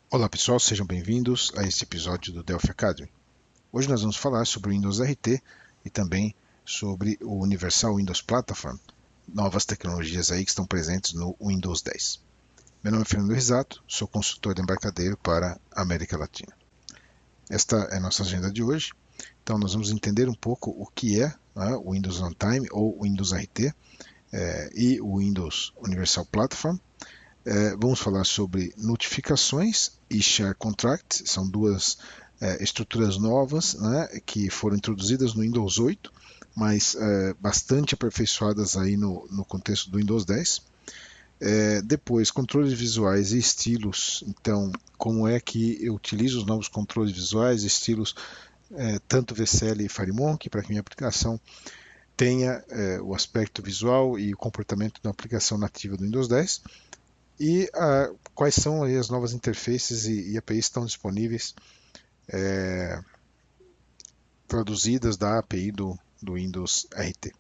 Olá pessoal, sejam bem-vindos a este episódio do Delphi Academy. Hoje nós vamos falar sobre o Windows RT e também sobre o Universal Windows Platform, novas tecnologias aí que estão presentes no Windows 10. Meu nome é Fernando Risato, sou consultor de embarcadeiro para a América Latina. Esta é a nossa agenda de hoje, então nós vamos entender um pouco o que é o Windows Runtime ou Windows RT e o Windows Universal Platform. Vamos falar sobre notificações e share contract, são duas estruturas novas, né, que foram introduzidas no Windows 8, mas bastante aperfeiçoadas aí no contexto do Windows 10. Depois, controles visuais e estilos. Então, como é que eu utilizo os novos controles visuais e estilos, tanto VCL e FireMonkey, para que minha aplicação tenha o aspecto visual e o comportamento da aplicação nativa do Windows 10. E quais são aí as novas interfaces e APIs que estão disponíveis, traduzidas da API do Windows RT.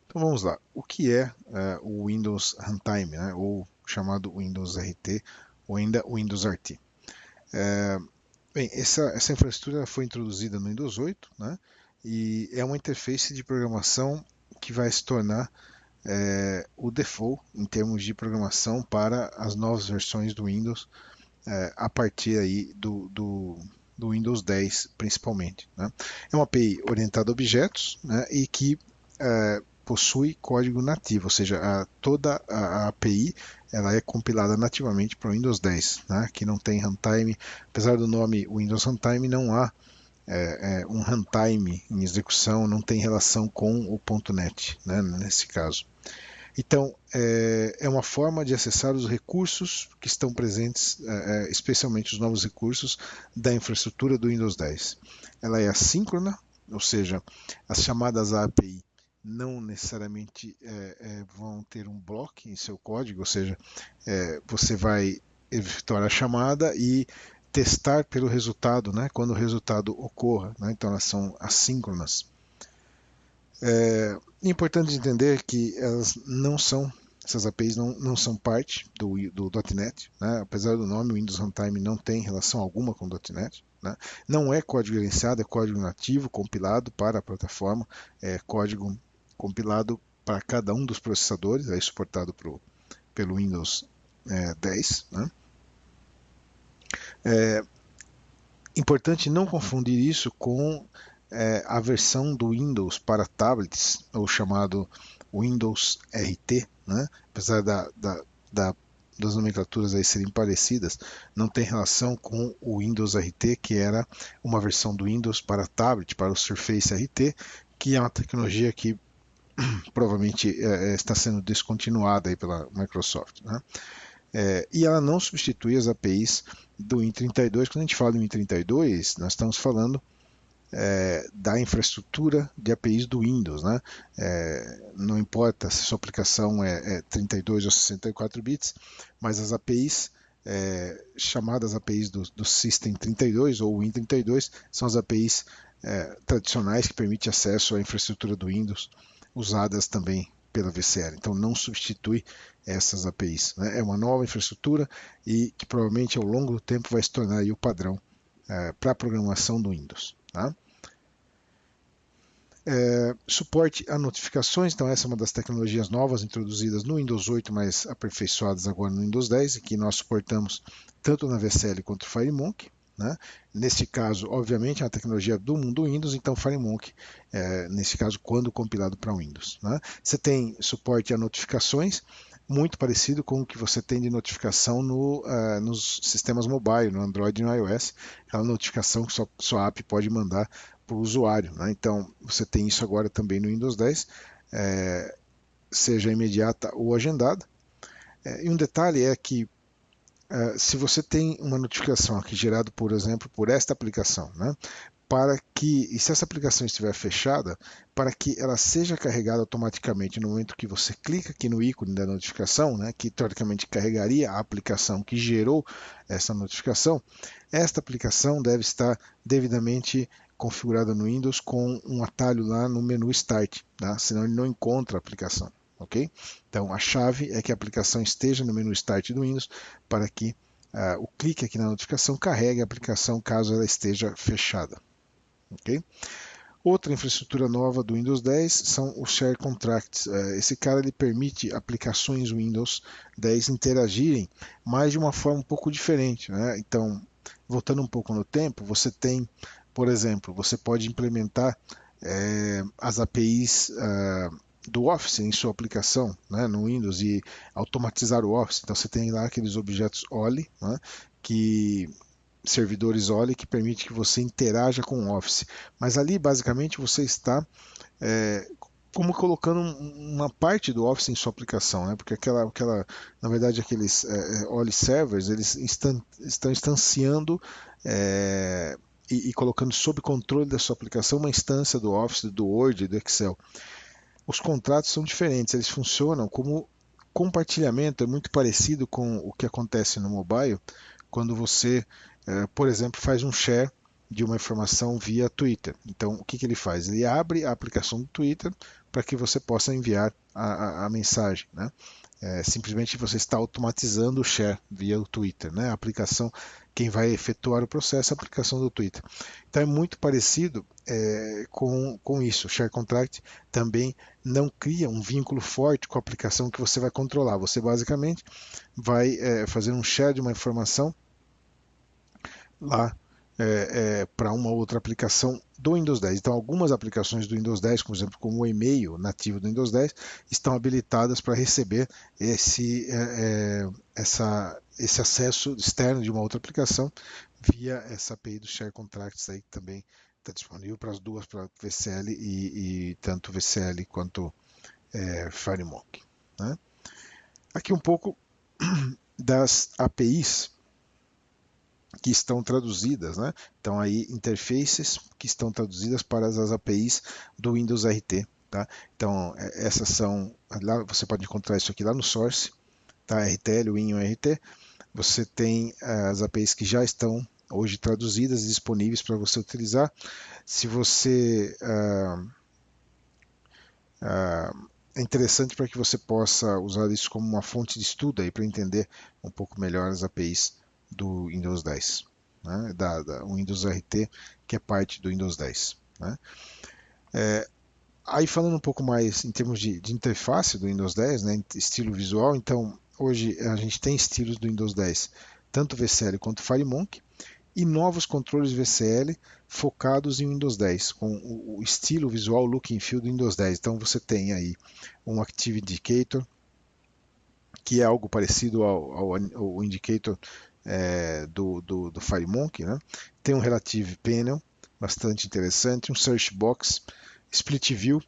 Então vamos lá. O que é o Windows Runtime, né, ou chamado Windows RT, ou ainda Windows RT? Bem, essa infraestrutura foi introduzida no Windows 8, né, e é uma interface de programação que vai se tornar o default em termos de programação para as novas versões do Windows a partir aí do Windows 10 principalmente. Né? É uma API orientada a objetos, né, e que possui código nativo, ou seja, toda a API ela é compilada nativamente para o Windows 10, né, que não tem runtime. Apesar do nome Windows Runtime, não há um runtime em execução, não tem relação com o .NET, né, nesse caso. Então, é uma forma de acessar os recursos que estão presentes, especialmente os novos recursos da infraestrutura do Windows 10. Ela é assíncrona, ou seja, as chamadas à API não necessariamente vão ter um bloco em seu código, ou seja, você vai efetuar a chamada e testar pelo resultado, né, quando o resultado ocorra. Né, então, elas são assíncronas. É importante entender que essas APIs não são parte do .NET, né? Apesar do nome, o Windows Runtime não tem relação alguma com o .NET. Né? Não é código gerenciado, é código nativo compilado para a plataforma, é código compilado para cada um dos processadores, é suportado pelo Windows 10. Né? É importante não confundir isso com a versão do Windows para tablets, ou chamado Windows RT, né? Apesar das nomenclaturas aí serem parecidas, não tem relação com o Windows RT, que era uma versão do Windows para tablet, para o Surface RT, que é uma tecnologia que provavelmente está sendo descontinuada aí pela Microsoft. Né? E ela não substitui as APIs do Win32. Quando a gente fala do Win32, nós estamos falando da infraestrutura de APIs do Windows. Né? Não importa se a sua aplicação é 32 ou 64 bits, mas as APIs chamadas APIs do System 32 ou Win32 são as APIs tradicionais que permitem acesso à infraestrutura do Windows, usadas também pela VCL. Então não substitui essas APIs. Né? É uma nova infraestrutura e que provavelmente ao longo do tempo vai se tornar aí o padrão para a programação do Windows. Tá? Suporte a notificações, então essa é uma das tecnologias novas introduzidas no Windows 8, mas aperfeiçoadas agora no Windows 10, e que nós suportamos tanto na VCL quanto no FireMonkey. Né? Neste caso, obviamente, é uma tecnologia do mundo Windows, então FireMonkey, nesse caso, quando compilado para Windows. Né? Você tem suporte a notificações, muito parecido com o que você tem de notificação nos sistemas mobile, no Android e no iOS, aquela notificação que sua app pode mandar para o usuário. Né? Então, você tem isso agora também no Windows 10, seja imediata ou agendada. E um detalhe é que se você tem uma notificação aqui gerada, por exemplo, por esta aplicação, né? E se essa aplicação estiver fechada, para que ela seja carregada automaticamente no momento que você clica aqui no ícone da notificação, né, que teoricamente carregaria a aplicação que gerou essa notificação, esta aplicação deve estar devidamente configurada no Windows com um atalho lá no menu Start, tá? Senão ele não encontra a aplicação. ok? Então a chave é que a aplicação esteja no menu Start do Windows para que o clique aqui na notificação carregue a aplicação caso ela esteja fechada, ok? Outra infraestrutura nova do Windows 10 são os Share Contracts. Esse cara ele permite aplicações Windows 10 interagirem, mas de uma forma um pouco diferente, né? Então, voltando um pouco no tempo, você tem, por exemplo, você pode implementar as APIs do Office em sua aplicação, né, no Windows, e automatizar o Office. Então você tem lá aqueles objetos OLI, né, que servidores OLI que permite que você interaja com o Office. Mas ali, basicamente, você está como colocando uma parte do Office em sua aplicação, né? Porque na verdade, aqueles OLI servers, eles estão instanciando e colocando sob controle da sua aplicação uma instância do Office, do Word, do Excel. Os contratos são diferentes, eles funcionam como compartilhamento, é muito parecido com o que acontece no mobile, quando você, por exemplo, faz um share de uma informação via Twitter. Então, o que ele faz? Ele abre a aplicação do Twitter para que você possa enviar a mensagem, né? Simplesmente você está automatizando o share via o Twitter, né? A aplicação, quem vai efetuar o processo é a aplicação do Twitter. Então é muito parecido com isso. O share contract também não cria um vínculo forte com a aplicação que você vai controlar. Você basicamente vai fazer um share de uma informação lá para uma outra aplicação do Windows 10. Então, algumas aplicações do Windows 10, por exemplo, como o e-mail nativo do Windows 10, estão habilitadas para receber esse acesso externo de uma outra aplicação via essa API do Share Contracts aí, que também está disponível para as duas, para VCL e tanto VCL quanto FireMonkey, né? Aqui um pouco das APIs que estão traduzidas, né? Então aí interfaces que estão traduzidas para as APIs do Windows RT, tá? Então essas são lá, você pode encontrar isso aqui lá no source, tá? RTL, Win RT. Você tem as APIs que já estão hoje traduzidas e disponíveis para você utilizar. Se você é interessante para que você possa usar isso como uma fonte de estudo aí para entender um pouco melhor as APIs do Windows 10, né? da Windows RT, que é parte do Windows 10. Né? Aí falando um pouco mais em termos de interface do Windows 10, né, estilo visual, então hoje a gente tem estilos do Windows 10, tanto VCL quanto FireMonkey, e novos controles VCL focados em Windows 10, com o estilo visual look and feel do Windows 10. Então você tem aí um Active Indicator, que é algo parecido ao Indicator do FireMonkey, né? Tem um Relative Panel, bastante interessante, um Search Box, Split View,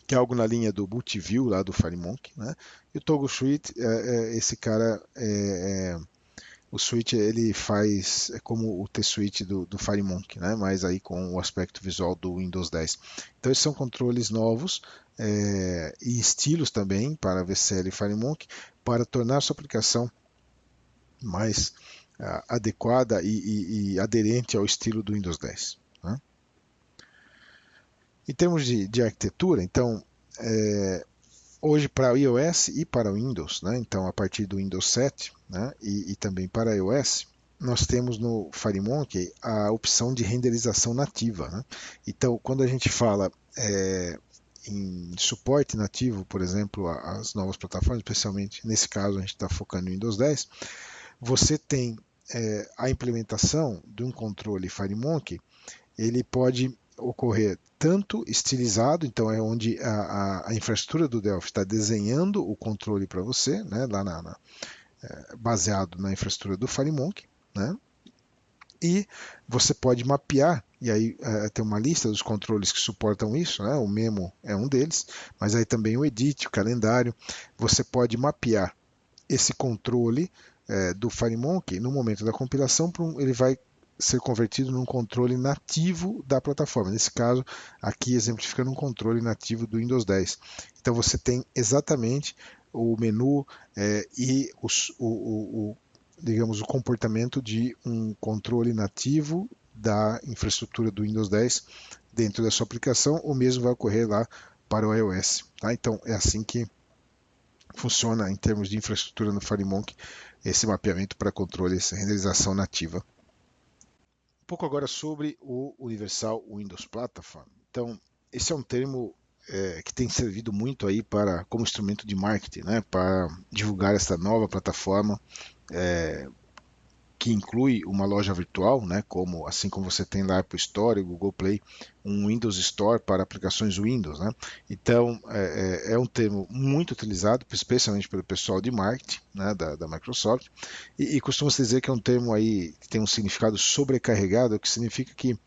que é algo na linha do Multiview lá do FireMonkey, né? E o Toggle Switch, esse cara o switch ele faz como o T-Switch do FireMonkey, né? Mas aí com o aspecto visual do Windows 10. Então esses são controles novos e estilos também para VCL e FireMonkey para tornar sua aplicação mais adequada e aderente ao estilo do Windows 10. Né? Em termos de arquitetura, então hoje para iOS e para Windows, né? Então a partir do Windows 7, né? e também para iOS, nós temos no FireMonkey a opção de renderização nativa, né? Então quando a gente fala em suporte nativo, por exemplo, às novas plataformas, especialmente nesse caso a gente está focando no Windows 10, você tem a implementação de um controle FireMonkey, ele pode ocorrer tanto estilizado, então é onde a infraestrutura do Delphi está desenhando o controle para você, né, lá baseado na infraestrutura do FireMonkey, né, e você pode mapear, e aí tem uma lista dos controles que suportam isso, né, o Memo é um deles, mas aí também o Edit, o calendário, você pode mapear esse controle do FireMonkey no momento da compilação, ele vai ser convertido num controle nativo da plataforma. Nesse caso, aqui exemplificando um controle nativo do Windows 10. Então você tem exatamente o menu e digamos, o comportamento de um controle nativo da infraestrutura do Windows 10 dentro da sua aplicação. O mesmo vai ocorrer lá para o iOS. Tá? Então é assim que funciona em termos de infraestrutura no FireMonkey esse mapeamento para controle, essa renderização nativa. Um pouco agora sobre o Universal Windows Platform. Então, esse é um termo que tem servido muito aí como instrumento de marketing, né, para divulgar essa nova plataforma que inclui uma loja virtual, né, assim como você tem lá Apple Store e Google Play, um Windows Store para aplicações Windows, né? Então é um termo muito utilizado, especialmente pelo pessoal de marketing, né, da Microsoft, e costuma-se dizer que é um termo aí que tem um significado sobrecarregado, o que significa que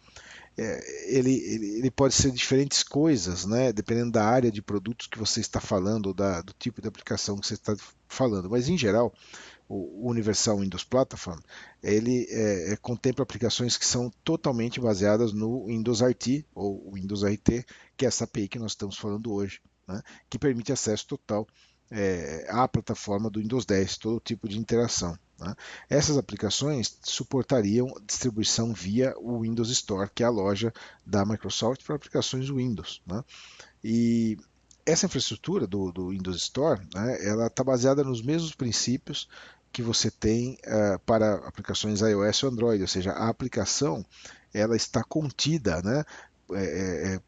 ele pode ser diferentes coisas, né? Dependendo da área de produtos que você está falando, ou do tipo de aplicação que você está falando. Mas em geral, o Universal Windows Platform, ele contempla aplicações que são totalmente baseadas no Windows RT ou Windows RT, que é essa API que nós estamos falando hoje, né? Que permite acesso total à plataforma do Windows 10, todo tipo de interação. Né? Essas aplicações suportariam distribuição via o Windows Store, que é a loja da Microsoft para aplicações Windows. Né? E essa infraestrutura do Windows Store, né, ela está baseada nos mesmos princípios que você tem para aplicações iOS ou Android, ou seja, a aplicação ela está contida, né, é, é,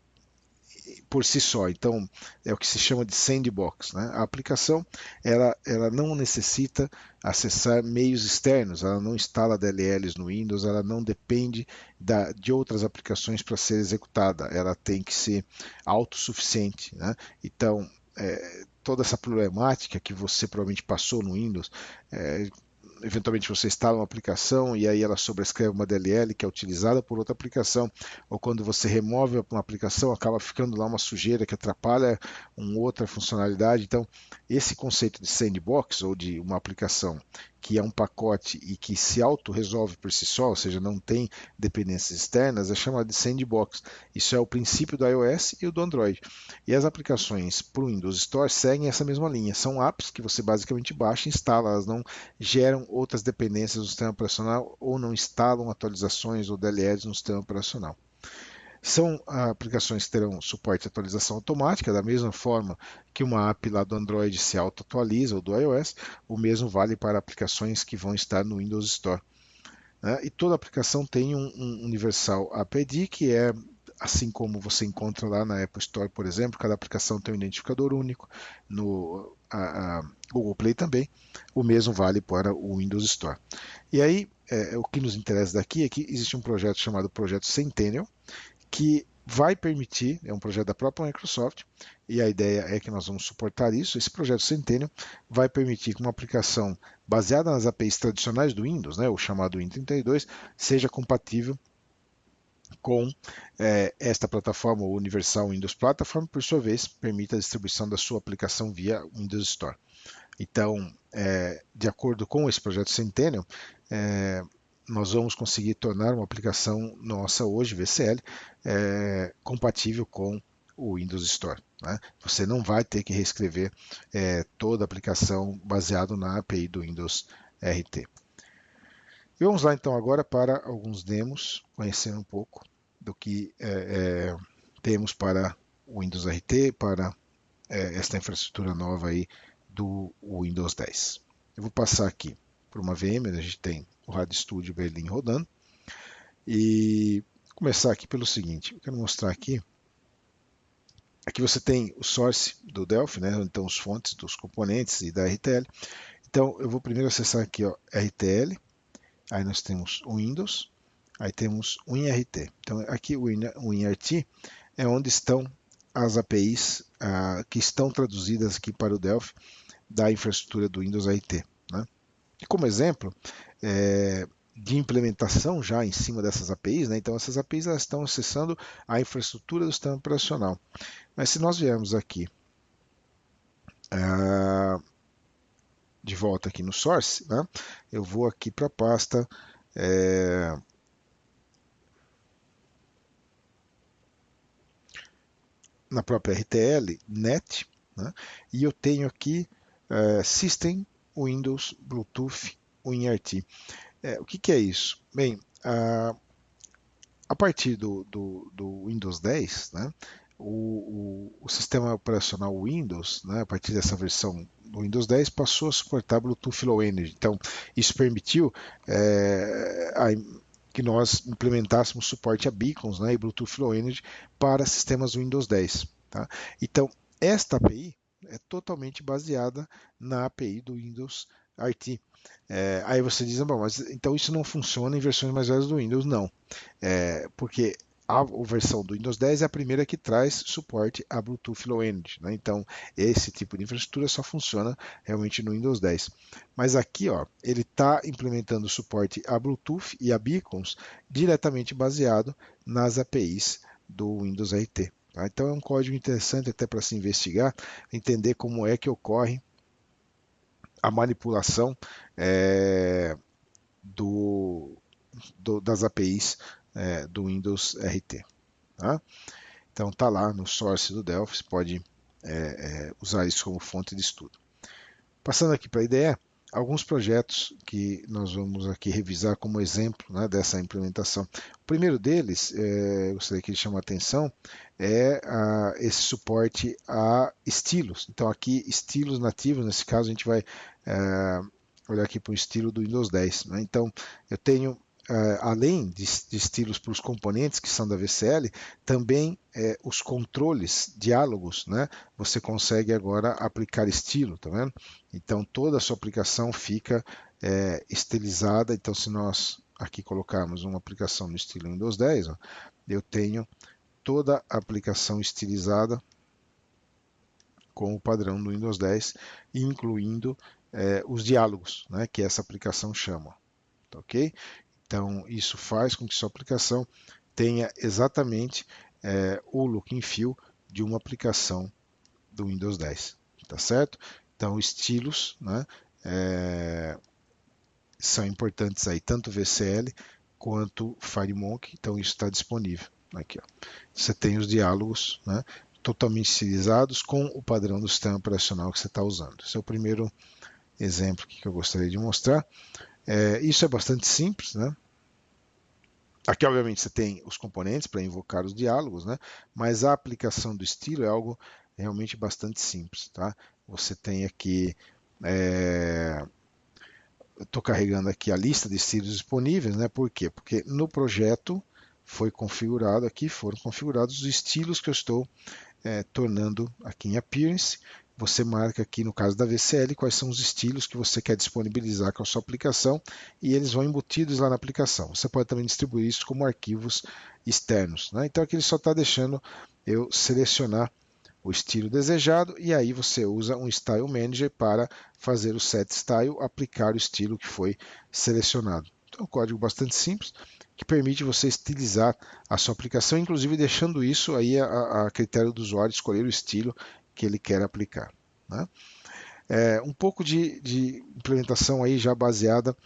por si só. Então, é o que se chama de sandbox. Né? A aplicação ela não necessita acessar meios externos, ela não instala DLLs no Windows, ela não depende de outras aplicações para ser executada, ela tem que ser autossuficiente. Né? Então, toda essa problemática que você provavelmente passou no Windows, eventualmente você instala uma aplicação e aí ela sobrescreve uma DLL que é utilizada por outra aplicação, ou quando você remove uma aplicação, acaba ficando lá uma sujeira que atrapalha uma outra funcionalidade. Então, esse conceito de sandbox, ou de uma aplicação que é um pacote e que se auto-resolve por si só, ou seja, não tem dependências externas, é chamado de sandbox. Isso é o princípio do iOS e o do Android. E as aplicações para o Windows Store seguem essa mesma linha. São apps que você basicamente baixa e instala, elas não geram outras dependências do sistema operacional ou não instalam atualizações ou DLLs no sistema operacional. São aplicações que terão suporte de atualização automática, da mesma forma que uma app lá do Android se auto-atualiza ou do iOS, o mesmo vale para aplicações que vão estar no Windows Store. Né? E toda aplicação tem um Universal App ID, que é assim como você encontra lá na Apple Store, por exemplo, cada aplicação tem um identificador único, no Google Play também, o mesmo vale para o Windows Store. E aí, o que nos interessa daqui é que existe um projeto chamado Projeto Centennial, que vai permitir, é um projeto da própria Microsoft, e a ideia é que nós vamos suportar isso. Esse projeto Centennial vai permitir que uma aplicação baseada nas APIs tradicionais do Windows, né, o chamado Win32, seja compatível com esta plataforma, o Universal Windows Platform, por sua vez, permite a distribuição da sua aplicação via Windows Store. Então, de acordo com esse projeto Centennial, nós vamos conseguir tornar uma aplicação nossa hoje, VCL, compatível com o Windows Store. Né? Você não vai ter que reescrever toda a aplicação baseado na API do Windows RT. E vamos lá então agora para alguns demos, conhecer um pouco do que temos para o Windows RT, para esta infraestrutura nova aí do Windows 10. Eu vou passar aqui por uma VM, a gente tem o Rádio Studio Berlim rodando, e começar aqui pelo seguinte, eu quero mostrar aqui você tem o source do Delphi, né, então as fontes dos componentes e da RTL. Então eu vou primeiro acessar aqui, ó, RTL, aí nós temos o Windows, aí temos o WinRT. Então aqui o WinRT é onde estão as APIs que estão traduzidas aqui para o Delphi da infraestrutura do Windows RT. Né? E como exemplo de implementação já em cima dessas APIs, né? Então essas APIs elas estão acessando a infraestrutura do sistema operacional. Mas se nós viermos aqui de volta aqui no source, né? Eu vou aqui para a pasta na própria RTL, net, né? E eu tenho aqui System, Windows, Bluetooth, WinRT. O que é isso? Bem, a partir do Windows 10, né, o o sistema operacional Windows, né, a partir dessa versão do Windows 10, passou a suportar Bluetooth Low Energy. Então, isso permitiu que nós implementássemos suporte a beacons, né, e Bluetooth Low Energy para sistemas Windows 10. Tá? Então, esta API é totalmente baseada na API do Windows RT. Aí você diz, bom, mas então isso não funciona em versões mais velhas do Windows? Não, porque a versão do Windows 10 é a primeira que traz suporte a Bluetooth Low Energy, né? Então esse tipo de infraestrutura só funciona realmente no Windows 10. Mas aqui, ó, ele está implementando suporte a Bluetooth e a beacons diretamente baseado nas APIs do Windows RT. Tá? Então é um código interessante até para se investigar, entender como é que ocorre a manipulação das APIs do Windows RT. Tá? Então tá lá no source do Delphi, você pode usar isso como fonte de estudo. Passando aqui para a IDE, alguns projetos que nós vamos aqui revisar como exemplo, né, dessa implementação. O primeiro deles, gostaria que ele chame a atenção, é esse suporte a estilos. Então aqui, estilos nativos, nesse caso a gente vai olhar aqui para o estilo do Windows 10. Né? Então eu tenho além de estilos para os componentes que são da VCL, também os controles, diálogos, né? Você consegue agora aplicar estilo, tá vendo? Então toda a sua aplicação fica estilizada. Então se nós aqui colocarmos uma aplicação no estilo Windows 10, ó, eu tenho toda a aplicação estilizada com o padrão do Windows 10, incluindo os diálogos, né? Que essa aplicação chama, tá ok? Então, isso faz com que sua aplicação tenha exatamente o look and feel de uma aplicação do Windows 10, tá certo? Então, estilos, né, são importantes aí, tanto VCL quanto FireMonkey, então isso está disponível. Aqui, ó. Você tem os diálogos, né, totalmente estilizados com o padrão do sistema operacional que você está usando. Esse é o primeiro exemplo que eu gostaria de mostrar. Isso é bastante simples, né? Aqui, obviamente, você tem os componentes para invocar os diálogos, né? Mas a aplicação do estilo é algo realmente bastante simples, tá? Você tem aqui, estou carregando aqui a lista de estilos disponíveis, né? Por quê? Porque no projeto foi configurado aqui, foram configurados os estilos que eu estou tornando aqui em Appearance. Você marca aqui, no caso da VCL, quais são os estilos que você quer disponibilizar com a sua aplicação e eles vão embutidos lá na aplicação. Você pode também distribuir isso como arquivos externos. Né? Então aqui ele só está deixando eu selecionar o estilo desejado e aí você usa um Style Manager para fazer o set style, aplicar o estilo que foi selecionado. Então é um código bastante simples que permite você estilizar a sua aplicação, inclusive deixando isso aí a critério do usuário escolher o estilo que ele quer aplicar. Né? Um pouco de implementação aí já baseada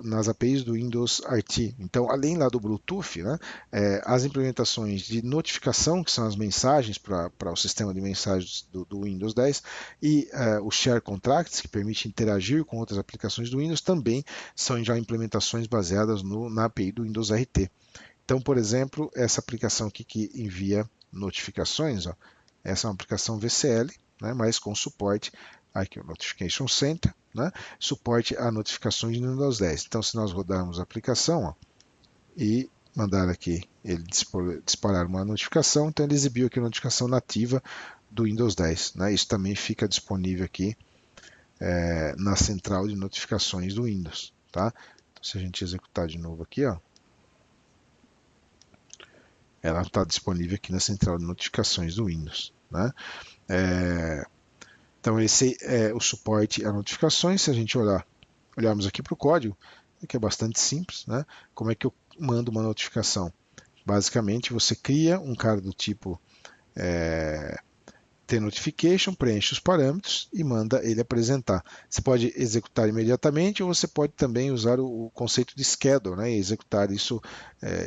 nas APIs do Windows RT. Então, além lá do Bluetooth, né, as implementações de notificação, que são as mensagens para o sistema de mensagens do Windows 10, e o Share Contracts, que permite interagir com outras aplicações do Windows, também são já implementações baseadas na API do Windows RT. Então, por exemplo, essa aplicação aqui que envia notificações, ó, essa é uma aplicação VCL, né, mas com suporte aqui o Notification Center, né, suporte a notificações no Windows 10. Então, se nós rodarmos a aplicação, ó, e mandar aqui ele disparar uma notificação, então ele exibiu aqui a notificação nativa do Windows 10. Né, isso também fica disponível aqui na central de notificações do Windows. Tá? Então, se a gente executar de novo aqui, ó, ela está disponível aqui na central de notificações do Windows. Né? Então esse é o suporte a notificações. Se a gente olharmos aqui para o código, que é bastante simples, né? Como é que eu mando uma notificação? Basicamente você cria um cara do tipo tNotification, preenche os parâmetros e manda ele apresentar. Você pode executar imediatamente ou você pode também usar o conceito de schedule, né? E executar isso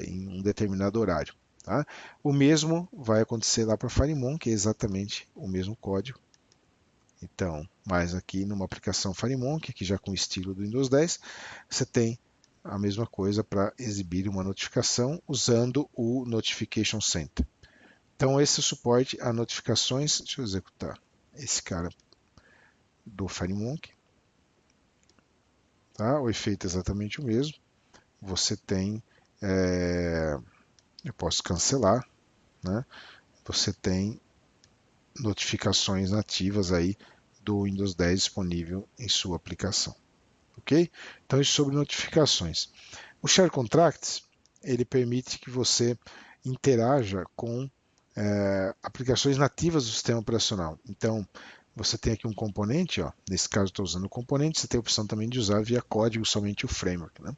em um determinado horário. Tá? O mesmo vai acontecer lá para o FireMonkey, que é exatamente o mesmo código. Então, mais aqui numa aplicação FireMonkey, que já com o estilo do Windows 10, você tem a mesma coisa para exibir uma notificação usando o Notification Center. Então esse é o suporte a notificações. Deixa eu executar esse cara do FireMonkey. Tá? O efeito é exatamente o mesmo. Você tem, eu posso cancelar, né? Você tem notificações nativas aí do Windows 10 disponível em sua aplicação, ok? Então isso sobre notificações. O Share Contracts ele permite que você interaja com aplicações nativas do sistema operacional. Então você tem aqui um componente, ó, nesse caso estou usando o componente, você tem a opção também de usar via código somente o framework, né?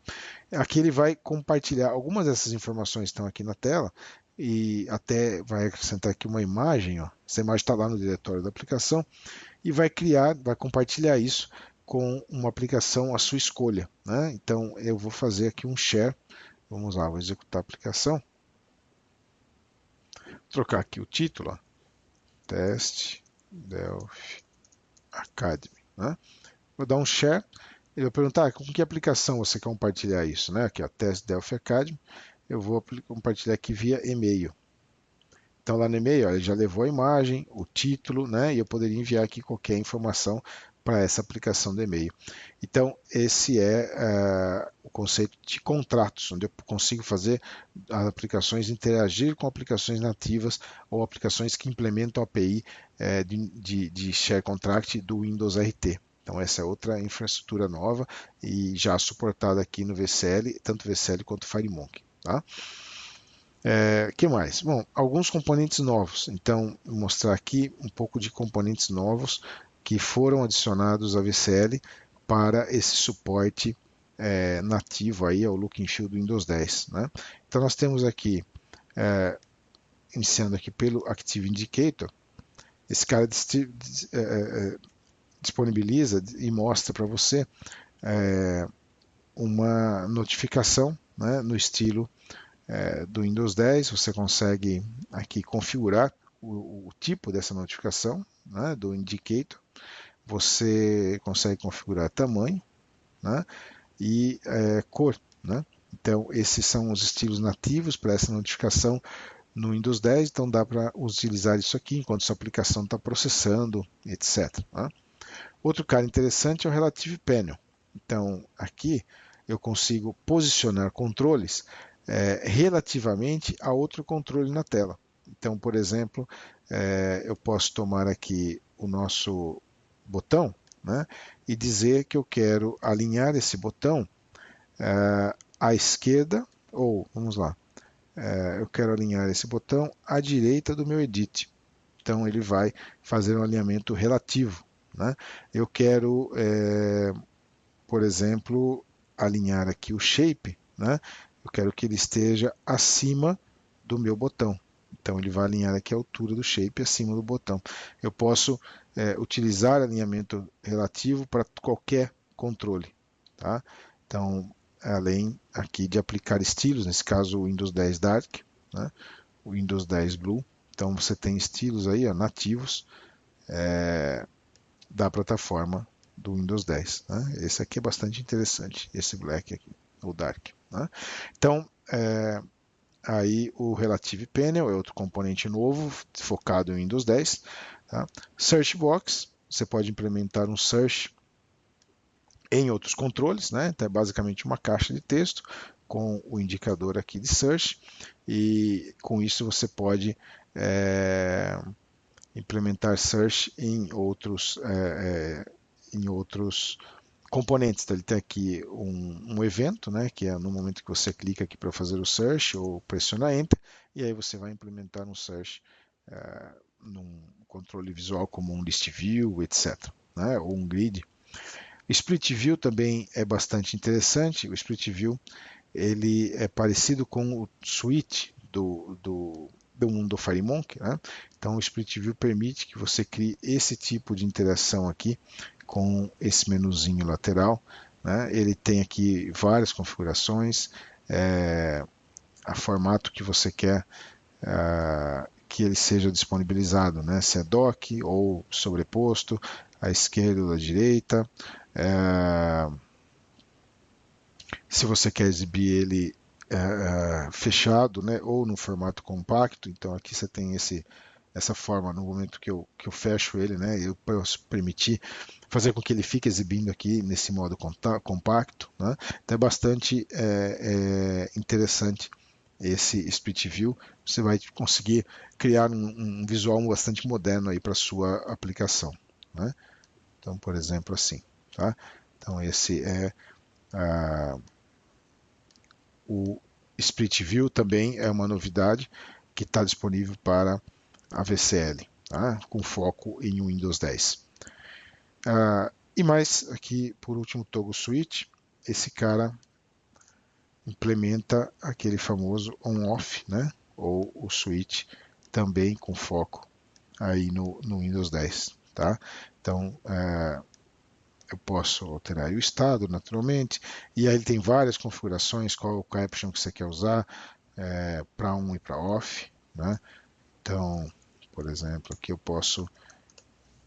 Aqui ele vai compartilhar algumas dessas informações que estão aqui na tela e até vai acrescentar aqui uma imagem, ó. Essa imagem está lá no diretório da aplicação e vai compartilhar isso com uma aplicação à sua escolha, né? Então eu vou fazer aqui um share, vamos lá, vou executar a aplicação, vou trocar aqui o título, ó, Teste Delphi Academy, né? Vou dar um share, ele vai perguntar com que aplicação você quer compartilhar isso, né? Aqui, ó, Teste Delphi Academy. Eu vou compartilhar aqui via e-mail. Então lá no e-mail, ó, ele já levou a imagem, o título, né? E eu poderia enviar aqui qualquer informação para essa aplicação do e-mail. Então esse é o conceito de contratos, onde eu consigo fazer as aplicações interagir com aplicações nativas ou aplicações que implementam a API de Share Contract do Windows RT. Então essa é outra infraestrutura nova e já suportada aqui no VCL, tanto VCL quanto FireMonkey. Tá? Que mais? Bom, alguns componentes novos. Então, vou mostrar aqui um pouco de componentes novos que foram adicionados à VCL para esse suporte nativo aí ao look and feel do Windows 10. Né? Então, nós temos aqui, iniciando aqui pelo Active Indicator, esse cara disponibiliza e mostra para você uma notificação, né, no estilo do Windows 10. Você consegue aqui configurar o tipo dessa notificação, né, do indicator. Você consegue configurar tamanho, né, e cor, né? Então esses são os estilos nativos para essa notificação no Windows 10. Então dá para utilizar isso aqui enquanto sua aplicação está processando, etc. Né? Outro cara interessante é o Relative Panel. Então aqui eu consigo posicionar controles relativamente a outro controle na tela. Então, por exemplo, eu posso tomar aqui o nosso botão, né, e dizer que eu quero alinhar esse botão à esquerda, ou, vamos lá, eu quero alinhar esse botão à direita do meu edit. Então, ele vai fazer um alinhamento relativo. Né? Eu quero, por exemplo, alinhar aqui o shape, né? Eu quero que ele esteja acima do meu botão. Então ele vai alinhar aqui a altura do shape acima do botão. Eu posso utilizar alinhamento relativo para qualquer controle. Tá? Então, além aqui de aplicar estilos, nesse caso o Windows 10 Dark, né? O Windows 10 Blue. Então você tem estilos aí, ó, nativos da plataforma do Windows 10. Né? Esse aqui é bastante interessante, esse Black aqui, o Dark. Né? Então, aí o Relative Panel é outro componente novo, focado em Windows 10. Tá? Search Box, você pode implementar um search em outros controles, né? Então é basicamente uma caixa de texto com o indicador aqui de search, e com isso você pode implementar search em outros componentes. Então, ele tem aqui um evento, né, que é no momento que você clica aqui para fazer o search ou pressiona Enter, e aí você vai implementar um search num controle visual como um list view, etc., né, ou um grid. O split view também é bastante interessante. O split view ele é parecido com o switch do mundo FireMonkey, né? Então o Split View permite que você crie esse tipo de interação aqui com esse menuzinho lateral, né? Ele tem aqui várias configurações, a formato que você quer que ele seja disponibilizado, né? Se é dock ou sobreposto, à esquerda ou à direita. Se você quer exibir ele fechado, né, ou no formato compacto. Então aqui você tem essa forma no momento que eu fecho ele, né, eu posso permitir fazer com que ele fique exibindo aqui nesse modo compacto, né. Então é bastante interessante esse Split View. Você vai conseguir criar um visual bastante moderno aí para sua aplicação, né. Então, por exemplo, assim, tá? Então esse é o Split View, também é uma novidade que está disponível para a VCL, tá? Com foco em Windows 10. E mais aqui, por último, Toggle Switch. Esse cara implementa aquele famoso on-off, né? Ou o switch também com foco aí no Windows 10, tá? Então, eu posso alterar o estado, naturalmente, e aí ele tem várias configurações, qual o caption que você quer usar, para on e para off, né? Então, por exemplo, aqui eu posso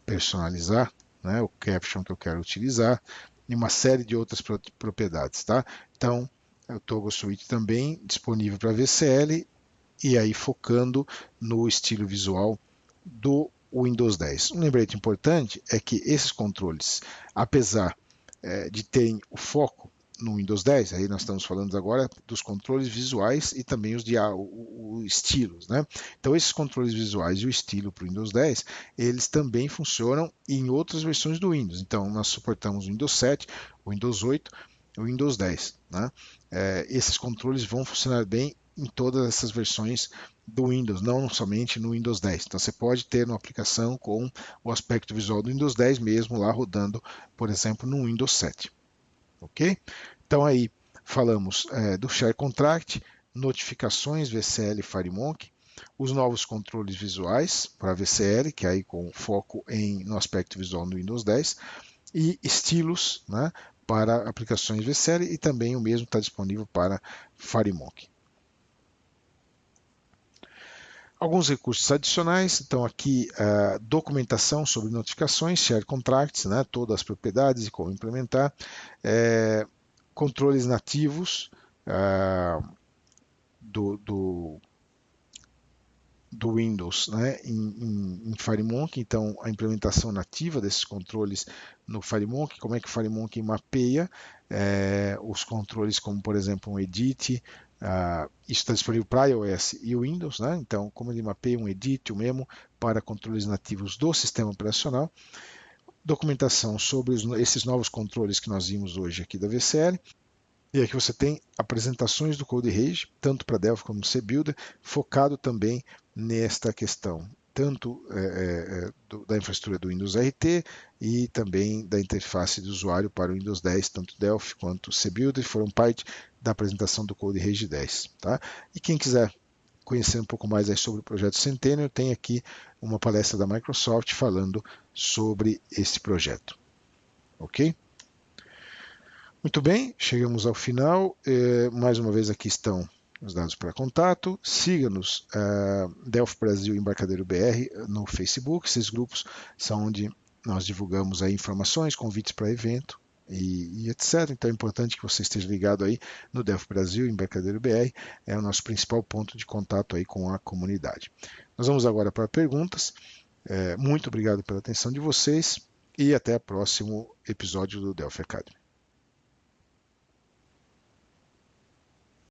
personalizar, né, o caption que eu quero utilizar e uma série de outras propriedades, tá? Então, o Toggle Switch também disponível para VCL e aí focando no estilo visual do Windows 10. Um lembrete importante é que esses controles, apesar de terem o foco no Windows 10, aí nós estamos falando agora dos controles visuais e também os estilos, né? Então esses controles visuais e o estilo para o Windows 10, eles também funcionam em outras versões do Windows. Então nós suportamos o Windows 7, o Windows 8, o Windows 10, né? Esses controles vão funcionar bem em todas essas versões do Windows, não somente no Windows 10. Então você pode ter uma aplicação com o aspecto visual do Windows 10 mesmo lá rodando, por exemplo, no Windows 7. Ok? Então aí falamos do Share Contract, notificações VCL FireMonkey, os novos controles visuais para VCL, que aí com foco no aspecto visual no Windows 10, e estilos, né, para aplicações VCL, e também o mesmo está disponível para FireMonkey. Alguns recursos adicionais, então aqui documentação sobre notificações, share contracts, né, todas as propriedades e como implementar, controles nativos do Windows, né, em FireMonkey, então a implementação nativa desses controles no FireMonkey, como é que o FireMonkey mapeia os controles, como por exemplo um edit. Isso está disponível para iOS e Windows, né? Então, como ele mapeia um edit, um memo para controles nativos do sistema operacional, documentação sobre esses novos controles que nós vimos hoje aqui da VCL. E aqui você tem apresentações do Code Rage, tanto para Delphi como CBuilder, focado também nesta questão, tanto da infraestrutura do Windows RT e também da interface do usuário para o Windows 10, tanto Delphi quanto CBuilder foram parte da apresentação do Code Rage 10. Tá? E quem quiser conhecer um pouco mais sobre o projeto Centennial, tem aqui uma palestra da Microsoft falando sobre esse projeto. Ok? Muito bem, chegamos ao final. Mais uma vez aqui estão os dados para contato. Siga-nos, Delphi Brasil Embarcadero BR no Facebook. Esses grupos são onde nós divulgamos aí informações, convites para evento e etc. Então é importante que você esteja ligado aí no Delphi Brasil Embarcadero BR. É o nosso principal ponto de contato aí com a comunidade. Nós vamos agora para perguntas. Muito obrigado pela atenção de vocês e até o próximo episódio do Delphi Academy.